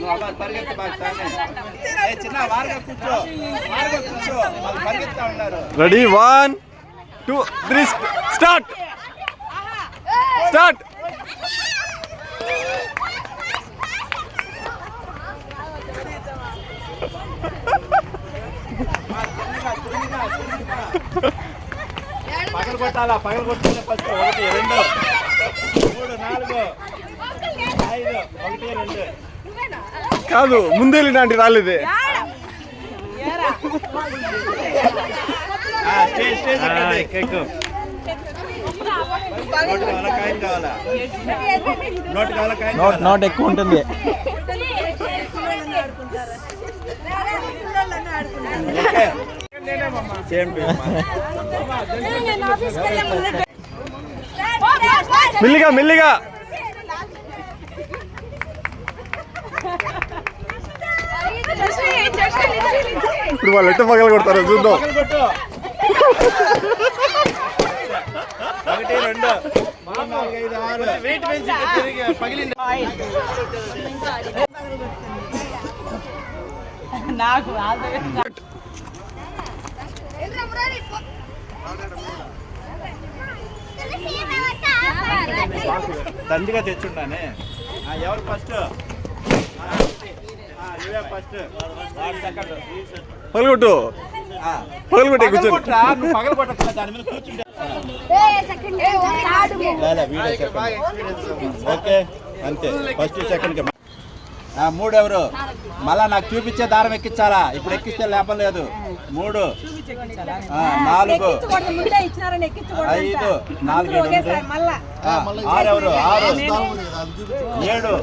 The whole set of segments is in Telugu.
వాళ్ళు పరిగెత్తి చిన్న వారుగా కూర్చో వాళ్ళు పరిగెత్తా ఉన్నారు. Ready 1 2 3 start start. పగలు కొట్టాలా పగలు కొట్టాలి ఫస్ట్ 1 2 3 4 5 1 2 కాదు ముందే లాంటి రాలేదే. నోట్ ఎక్కువ ఉంటుంది. మెల్లిగా మెల్లిగా. ఇప్పుడు వాళ్ళు ఎట్ట పగలు కొడతారో చూద్దాం. 1 2 3 4 5 6 వెయిట్ పెంచి పగిలింది నాకు. దండిగా తెచ్చుండానే. ఎవరు ఫస్ట్? ఫస్ట్ పగలగొట్టు పగలగొట్టే కూర్చోండి. పగలు కొట్టకుండా దాని మీద కూర్చుంటే ఓకే అంతే. ఫస్ట్ సెకండ్ కి 3 ఎవరు? మళ్ళా నాకు చూపించే దారం ఎక్కించాలా. ఇప్పుడు ఎక్కిస్తే లేపం లేదు. 3 4 5 4 6 ఎవరు? 6 7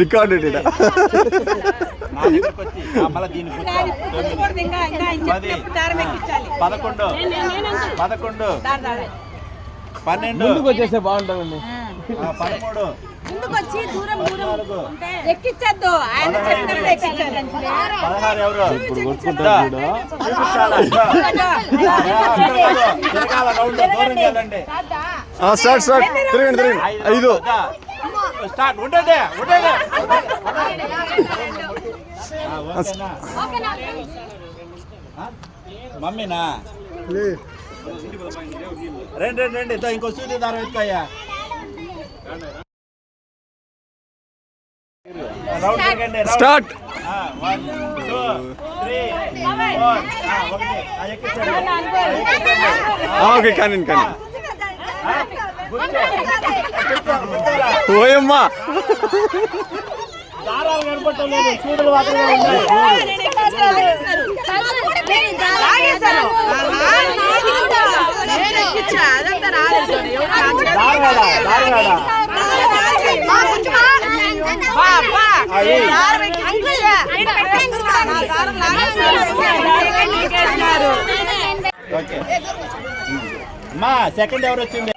రికార్డు మళ్ళీ దీన్ని 10 11 12 వచ్చేస్తే బాగుంటుందండి. 13 ఎక్కించద్దు. 16 ఎవరు? Start start. తిరగండి తిరగండి. 5 స్టార్ట్. ఉండండి మమ్మీనా రండి రండి రండి. ఇంకో సూది దారం ఎత్తుకోయ్యా. స్టార్ట్. 1 2 3 4 ఓకే కానీ కానీ ఓయమ్మా దారాలు కనపట్టలేదు. సూదులు మాత్రమే ఉన్నాయి. ఓకే అమ్మా సెకండ్ ఎవరు వచ్చింది?